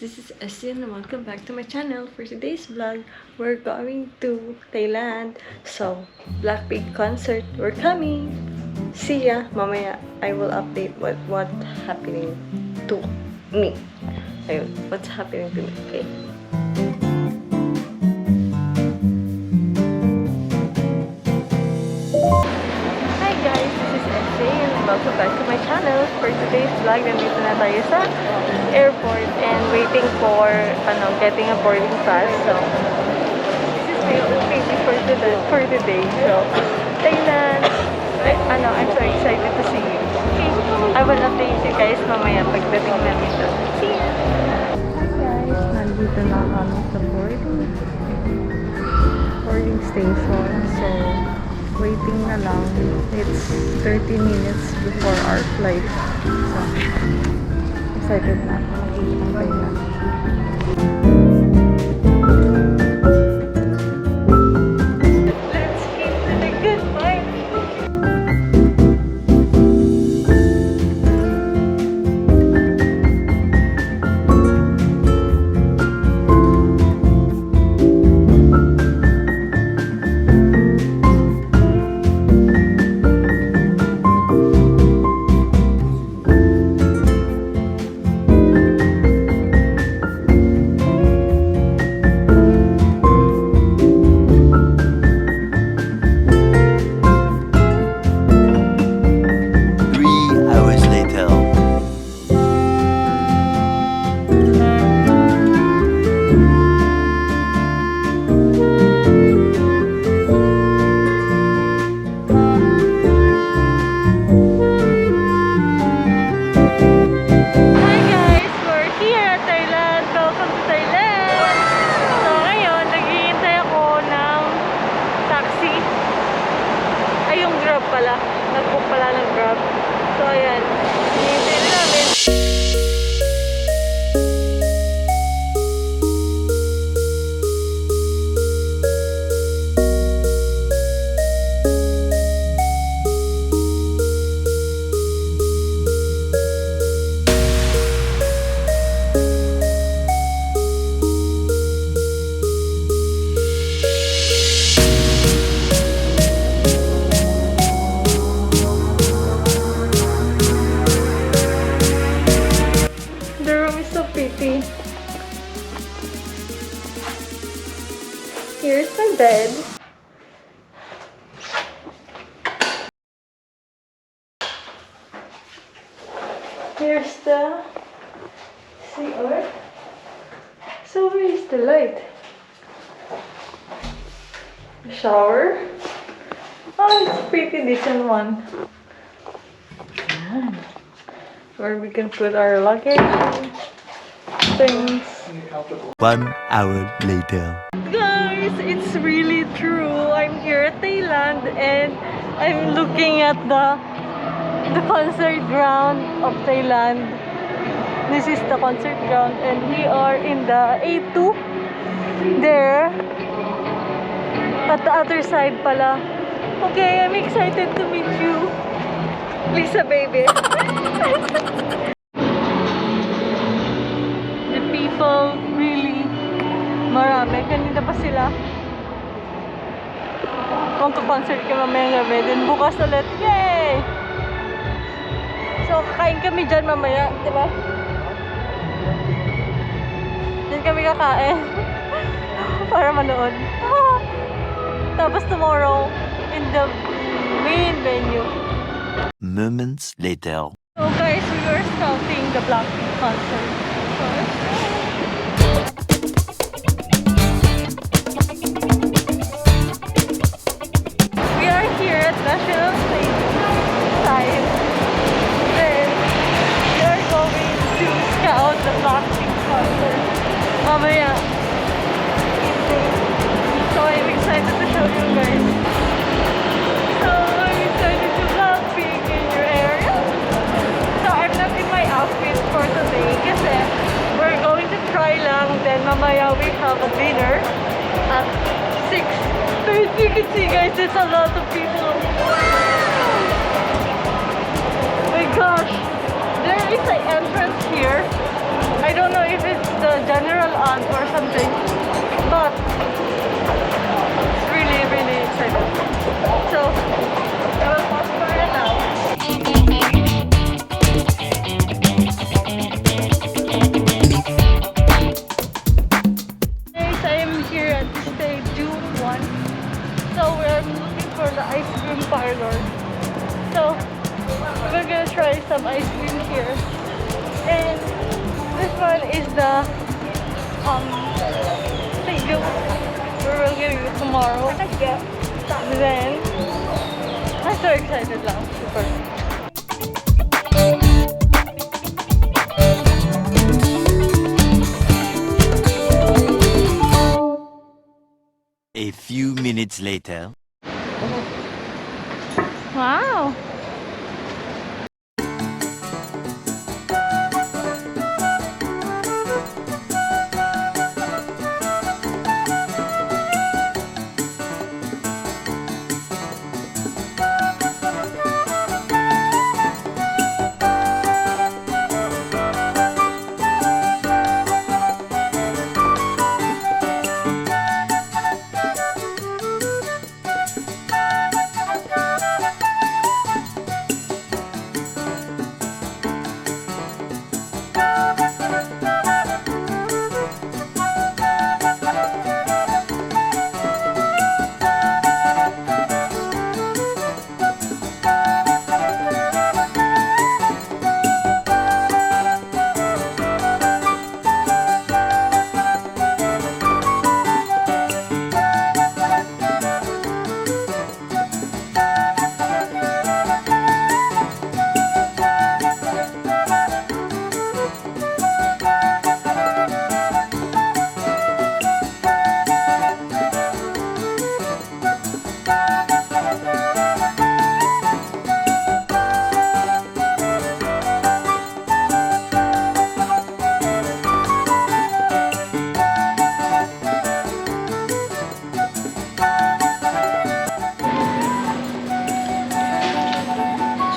this is Asian and welcome back to my channel. For today's vlog, we're going to Thailand. So, Blackpink concert, we're coming. See ya. Mamaya, I will update what's happening to me. Ayun, what's happening to me, okay? Hi guys, this is Jhay and welcome back to my channel. For today's vlog, nandito na tayo sa airport and waiting for getting a boarding pass. So this is my OOTD for today. So Thailand, I'm so excited to see you. Okay, I will update you guys mamaya pagdating namin doon. See ya! Hi guys, nandito na kami sa boarding station. So waiting na lang. It's 30 minutes before our flight. So excited na ako. Magkikintay na. Let's keep to the good vibes. Nag-book pala ng Grab. So, ayan. Hinihintay na namin. Here's my bed. Here's the CR. So where is the light? The shower. Oh, it's a pretty decent one. Where we can put our luggage and things. 1 hour later. Guys, it's really true. I'm here at Thailand and I'm looking at the concert ground of Thailand. This is the concert ground and we are in the A2 there at the other side pala. Okay, I'm excited to meet you, Lisa baby. The people really marami. Kanina pa sila. Concert kami mamayang gabi. Then bukas ulit. Yay! So, kakain kami dyan mamaya. Diba? Dyan kami kakain. Para manood. Tapos tomorrow, in the main venue. Moments later. So guys, we were scouting the Blackpink concert. So, let's go. National Stadium. Then we are going to scout the Blackpink concert mamaya. So I'm excited to show you guys. So I'm excited to Blackpink in your area. So I'm not in my outfit for today kasi we're going to try lang. Then mamaya we have a dinner at 6. So as you can see guys, there's a lot of people. Oh my gosh, there is an entrance here. I don't know if it's the parlor. So, we're gonna try some ice cream here. And this one is the stadium where we're gonna go tomorrow. Then, I'm so excited lang. Super. A few minutes later. Wow!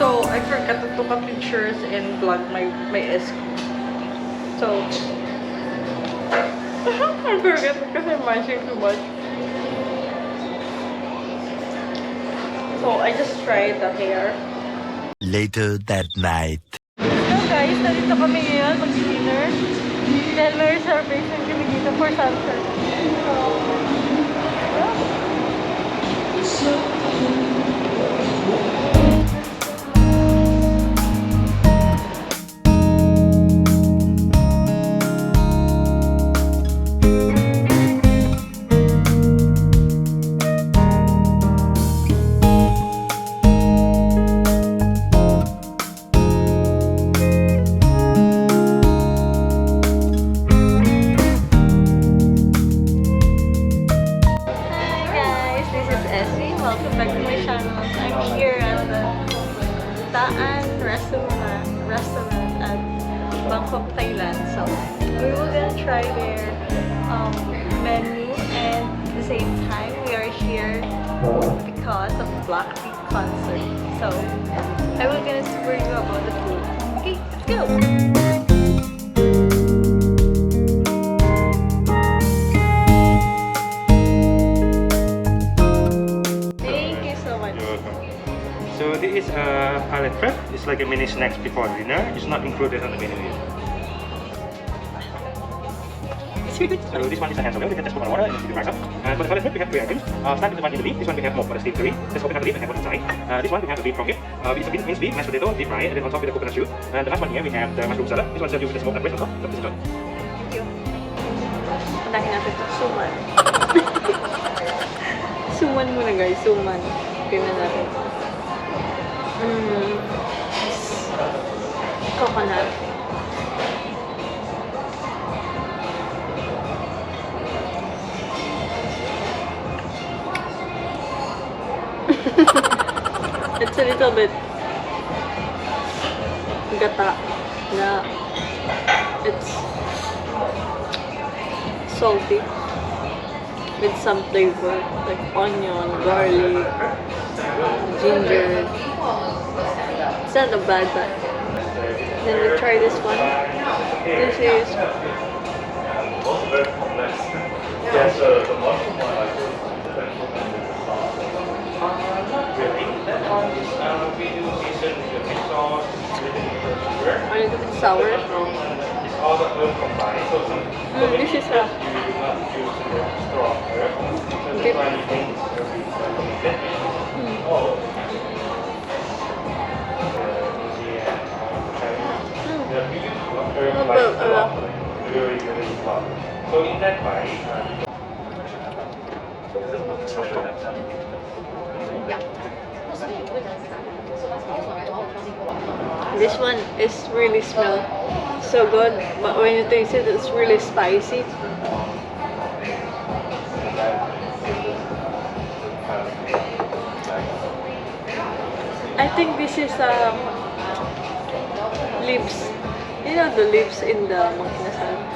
So, I forgot to take pictures and vlog my escort. So, I forgot because I'm munching too much. So, I just tried the hair. Later that night. So guys, narito kami ngayon mag-dinner. Dahil may reservation kami dito for sunset. So, welcome back to my channel. I'm here at the TAAN restaurant at Bangkok, Thailand. So we were gonna try their menu, and at the same time we are here because of Blackpink concert. So I will gonna tour you about the food. Okay, let's go. So this is palette prep. It's like a mini snacks before dinner. It's not included on the menu yet. So this one is a hand oil. We can just put on water and do the up. For the palette prep, we have 3 items. Start with the one in the beef. This one we have more for the steamed curry. Let's open up the beef and have what's inside. This one we have the beef croquette. It's a minced beef, mashed potato, deep fried, and then on top with the coconut shoot. And the last one here we have the mushroom salad. This one served with the smoked bread on top. So please enjoy. Thank you. Padahin natin ito. Suman. Suman muna guys. Suman. Tingnan natin. Coconut. It's a little bit gata na it's salty with some flavor like onion, garlic, ginger. It's not a bad one. Then we try this one. This is a little bit sour. This is a dip. So in that way, This one is really smell so good, but when you taste it, it's really spicy. I think this is leaves. You know the leaves in the magkinasal.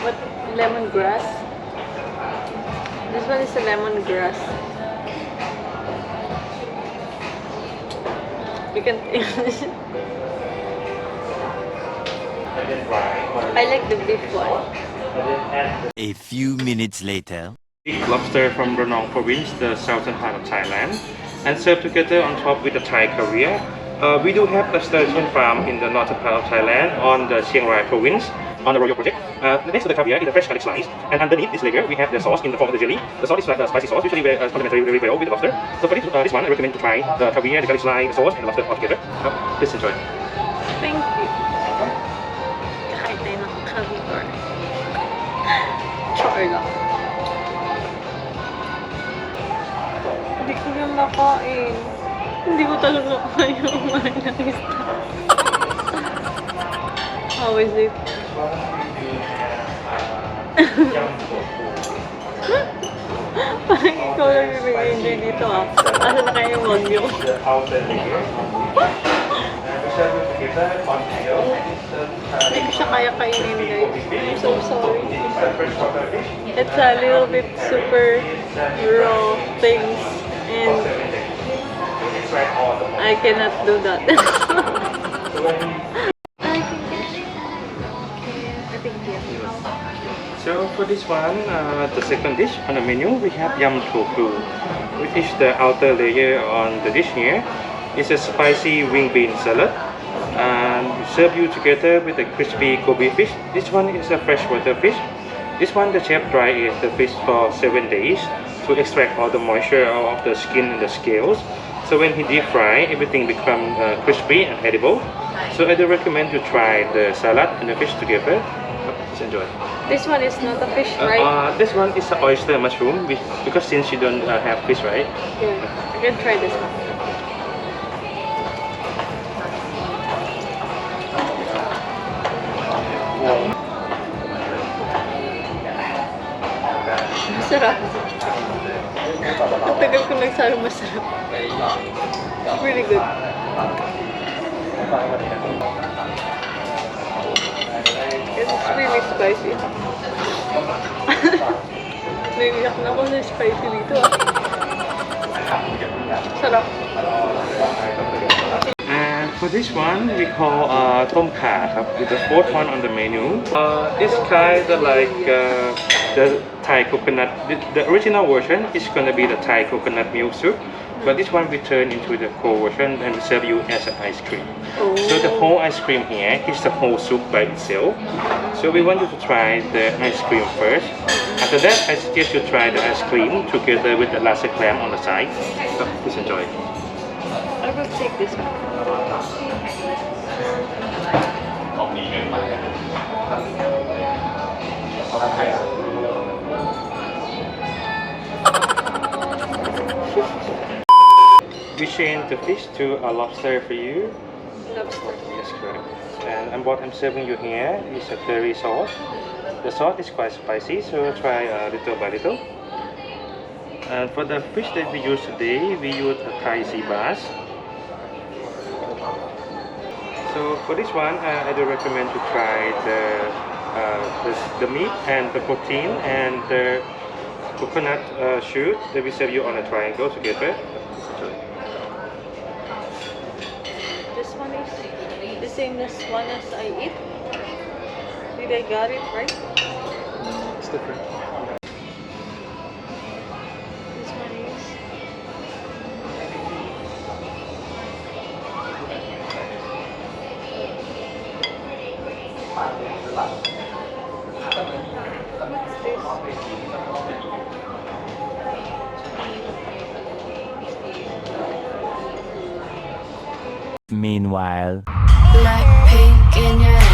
What lemongrass? This one is a lemongrass. You can. I like the beef one. A few minutes later. lobster from Ranong province, the southern part of Thailand, and served together on top with the Thai caviar. We do have a sturgeon farm in the northern part of Thailand on the Chiang Rai province on the Royal Project. Next to the caviar is a fresh garlic slice, and underneath this layer we have the sauce in the form of the jelly. The sauce is like a spicy sauce, usually complementary very well with the lobster. So for this one, I recommend to try the caviar, the garlic slice, the sauce, and the lobster all together. Please enjoy. Thank you. Kain tayo ng caviar. Char lang. Hindi ko yung makain. Hindi ko talaga kaya kumain ng isda. How is it? Parang ikaw lang yung nag-enjoy dito ah. Asa na kayo yung wagyo? Hindi ko siya kaya kainin guys. I'm so sorry. It's a little bit super raw things and I cannot do that. So for this one, the second dish on the menu, we have yam tofu, which is the outer layer on the dish here. It's a spicy wing bean salad, and we serve you together with a crispy Kobe fish. This one is a freshwater fish. This one, the chef dry aged the fish for 7 days to extract all the moisture out of the skin and the scales. So when he deep fry, everything become crispy and edible. So I do recommend you try the salad and the fish together. Please enjoy. This one is not a fish, right? This one is an oyster mushroom, because since you don't have fish, right? Yeah, I can try this one. Masarap. Ang tagal ko nagsabi masarap. It's really good. It's really spicy. Naiiyak na ako sa spicy dito ah. Sarap. And for this one, we call tom kha, with the fourth one on the menu. It's kind of like the Thai coconut. The original version is gonna be the Thai coconut milk soup, but this one we turn into the cold version and serve you as an ice cream. Oh. So the whole ice cream here is the whole soup by itself. So we want you to try the ice cream first. After that, I suggest you try the ice cream together with the lasa clam on the side. So please enjoy. I will take this one. We change the fish to a lobster for you. Lobster. Yes, correct. And what I'm serving you here is a curry sauce. The sauce is quite spicy, so try little by little. And for the fish that we use today, we use a Thai sea bass. So for this one, I do recommend to try the meat and the protein and the coconut shoot that we serve you on a triangle together. This one is the same as one as I eat. Did I got it right? It's different. This one is. What's this? Meanwhile. Blackpink in your